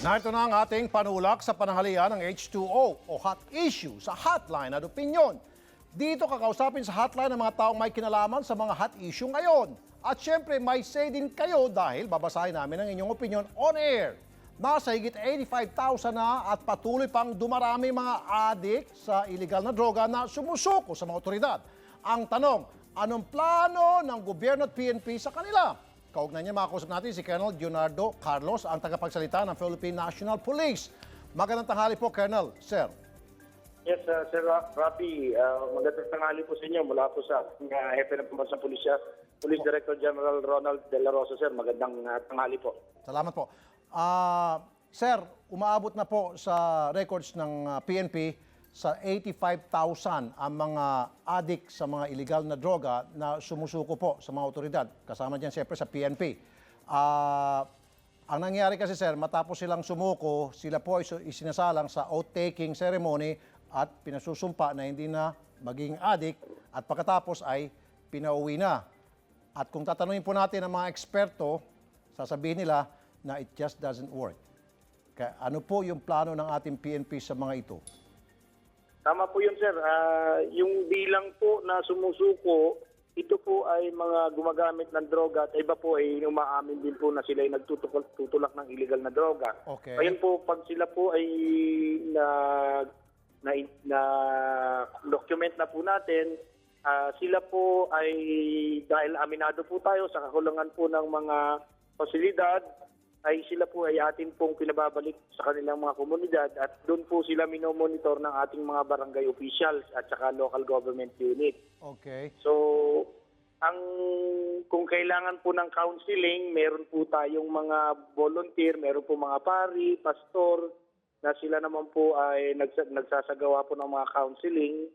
Narito na ang ating panulak sa pananghalian ng H2O o Hot Issue sa Hotline at Opinion. Dito kakausapin sa hotline ng mga taong may kinalaman sa mga hot issue ngayon. At syempre may say din kayo dahil babasahin namin ang inyong opinion on air. Nasa higit 85,000 na at patuloy pang dumarami mga adik sa illegal na droga na sumusuko sa mga otoridad. Ang tanong, anong plano ng gobyerno at PNP sa kanila? Kaugnay niya, makakusap natin si Colonel Leonardo Carlos, ang tagapagsalita ng Philippine National Police. Magandang tanghali po, Colonel. Sir. Yes, Sir Rafi, magandang tanghali po sa inyo mula po sa Hepe ng Pambansang Pulisya, Police Director General Ronald De La Rosa, sir. Magandang tanghali po. Salamat po. Sir, umaabot na po sa records ng PNP sa 85,000 ang mga adik sa mga illegal na droga na sumusuko po sa mga otoridad. Kasama dyan siyempre sa PNP. Ang nangyari kasi, sir, matapos silang sumuko, sila po ay isinasalang sa oath-taking ceremony at pinasusumpa na hindi na maging adik at pagkatapos ay pinauwi na. At kung tatanungin po natin ang mga eksperto, sasabihin nila na it just doesn't work. Kaya ano po yung plano ng ating PNP sa mga ito? Tama po yun, sir. Yung bilang po na sumusuko, ito po ay mga gumagamit ng droga at iba po ay umaamin din po na sila ay nagtutulak ng illegal na droga. Okay. Ngayon po, pag sila po ay na document na po natin, sila po ay dahil aminado po tayo sa kakulangan po ng mga pasilidad, ay sila po ay atin pong pinababalik sa kanilang mga komunidad at doon po sila minomonitor ng ating mga barangay officials at saka local government unit. Okay. So, kung kailangan po ng counseling, meron po tayong mga volunteer, meron po mga pari, pastor, na sila naman po ay nagsasagawa po ng mga counseling.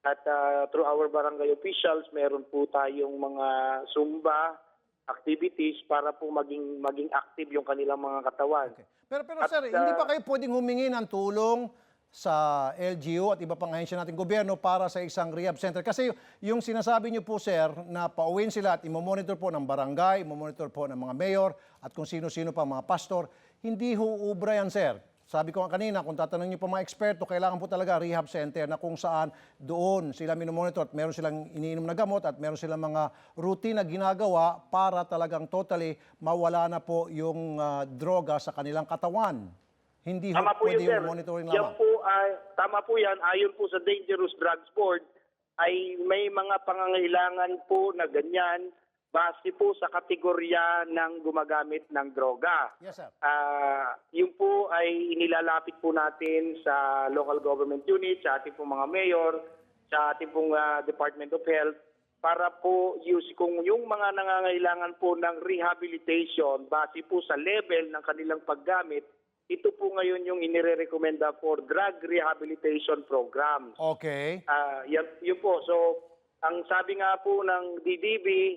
At through our barangay officials, meron po tayong mga Zumba activities para po maging active yung kanilang mga katawan. Okay. Pero sir, hindi pa kayo pwedeng humingi ng tulong sa LGU at iba pang ahensya nating gobyerno para sa isang rehab center? Kasi yung sinasabi niyo po, sir, na pauwiin sila at imomonitor po ng barangay, imomonitor po ng mga mayor at kung sino-sino pa mga pastor, hindi huubra yan, sir. Sabi ko kanina, kung tatanungin niyo pa mga eksperto, kailangan po talaga rehab center na kung saan doon sila minomonitor at meron silang iniinom na gamot at meron silang mga routine na ginagawa para talagang totally mawala na po yung droga sa kanilang katawan. Hindi Tama po pwede yun, yung monitoring yan lamang. po, tama po yan. Ayon po sa Dangerous Drugs Board, ay may mga pangangailangan po na ganyan base po sa kategorya ng gumagamit ng droga. Yes, sir. Yun po ay inilalapit po natin sa local government unit, sa ating pong mga mayor, sa ating pong Department of Health, para po kung yung mga nangangailangan po ng rehabilitation base po sa level ng kanilang paggamit, ito po ngayon yung inirekomenda for drug rehabilitation programs. Okay. Yun po. So, ang sabi nga po ng DDB,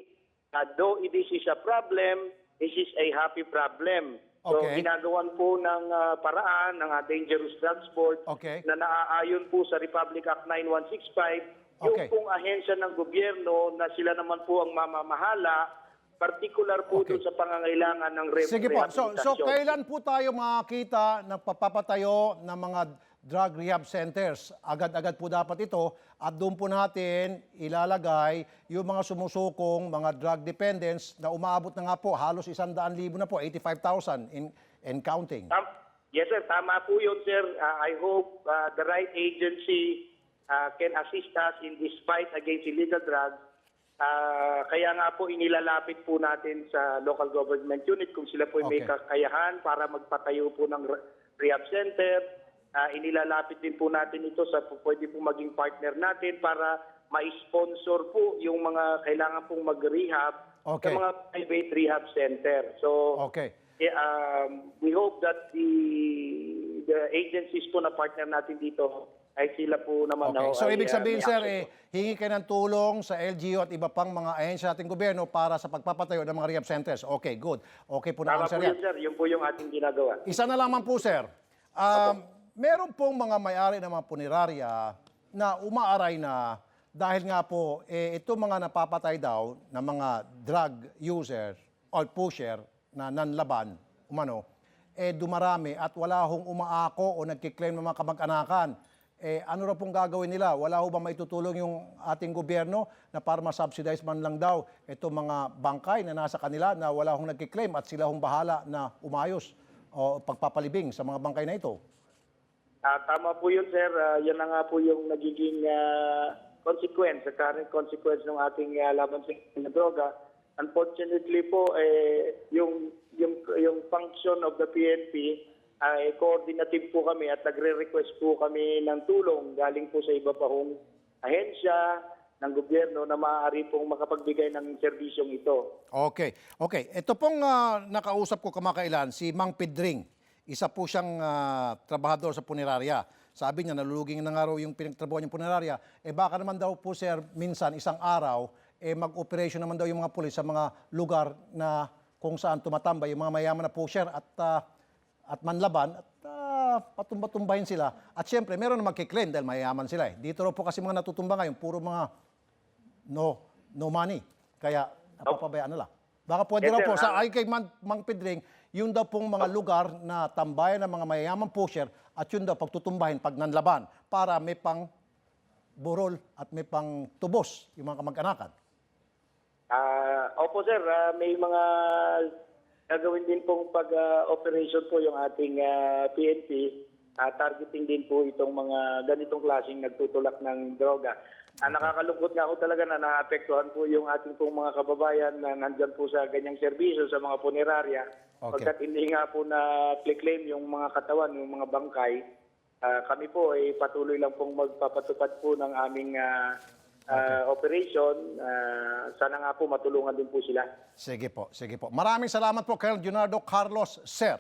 though this is a problem, this is a happy problem. So, Okay. ginagawan po ng paraan ng Dangerous Drugs Board Okay. na naaayon po sa Republic Act 9165, yung Okay. pong ahensya ng gobyerno na sila naman po ang mamamahala, particular po Okay. doon sa pangangailangan ng Sige po. So rehabilitasyon. kailan po tayo makakita ng papapatayo ng mga drug rehab centers? Agad-agad po dapat ito at doon po natin ilalagay yung mga sumusukong mga drug dependents na umaabot na nga po halos 100,000 na po, 85,000 in counting. Yes, sir. Tama po yun, sir. I hope the right agency can assist us in this fight against illegal drugs. Kaya nga po inilalapit po natin sa local government unit kung sila po may Okay. kakayahan para magpatayo po ng rehab center. Inilalapit din po natin ito sa pwede po maging partner natin para ma-sponsor po yung mga kailangan pong mag-rehab Okay. sa mga private rehab center. So, Okay. we hope that the agencies po na partner natin dito ay sila po naman. Okay. So ibig sabihin, may sir, action po. hingi kayo ng tulong sa LGU at iba pang mga ahensya ating gobyerno para sa pagpapatayo ng mga rehab centers. Okay, good. Okay po na Tama answer po yan. yun, sir. Yun po yung ating ginagawa. Isa na lamang po, sir. Meron pong mga may-ari ng mga punerarya na umaaray na dahil nga po, ito mga napapatay daw ng mga drug user or pusher na nanlaban, umano, dumarami at wala hong umaako o nagkiklaim ng mga kamag-anakan, ano raw pong gagawin nila? Wala ho ba maitutulong yung ating gobyerno na para ma-subsidize man lang daw itong mga bangkay na nasa kanila na wala hong nagkiklaim at sila hong bahala na umayos o pagpapalibing sa mga bangkay na ito? Tama po yun, sir. Yan na nga po yung nagiging consequence, the current consequence ng ating laban sa droga. Unfortunately po, yung function of the PNP, coordinative po kami at nagre-request po kami ng tulong galing po sa iba pa hong ahensya ng gobyerno na maaari pong makapagbigay ng serbisyong ito. Okay. Ito pong nakausap ko kamakailan, si Mang Pedring. Isa po siyang trabahador sa punerarya. Sabi niya, naluluging na nga raw yung pinagtrabaho niyang punerarya. Baka naman daw po, sir, minsan, isang araw, mag-operation naman daw yung mga pulis sa mga lugar na kung saan tumatambay yung mga mayaman na pusher at manlaban at patumba-tumbahin sila. At syempre, meron na magkiklaim dahil mayaman sila. Dito raw po kasi mga natutumba ngayon, puro mga no money. Kaya napapabayaan nila. Baka pwede raw po, sa ay kay Mang Pedring, yung daw pong mga lugar na tambayan ng mga mayayamang pusher at yun daw pagtutumbahin pag nanlaban para may pang burol at may pang tubos yung mga kamag-anakan. Opo, sir. May mga gagawin din pong pag-operation po yung ating PNP. Targeting din po itong mga ganitong klaseng nagtutulak ng droga. Nakakalungkot nga ako talaga na naapektuhan po yung ating pong mga kababayan na nandyan po sa ganyang serbisyo sa mga punerarya. Pagkat hindi nga po na-claim yung mga katawan, yung mga bangkay, kami po ay patuloy lang pong magpapatupad po ng aming operation. Sana nga po matulungan din po sila. Sige po. Maraming salamat po, Colonel Junardo Carlos, sir.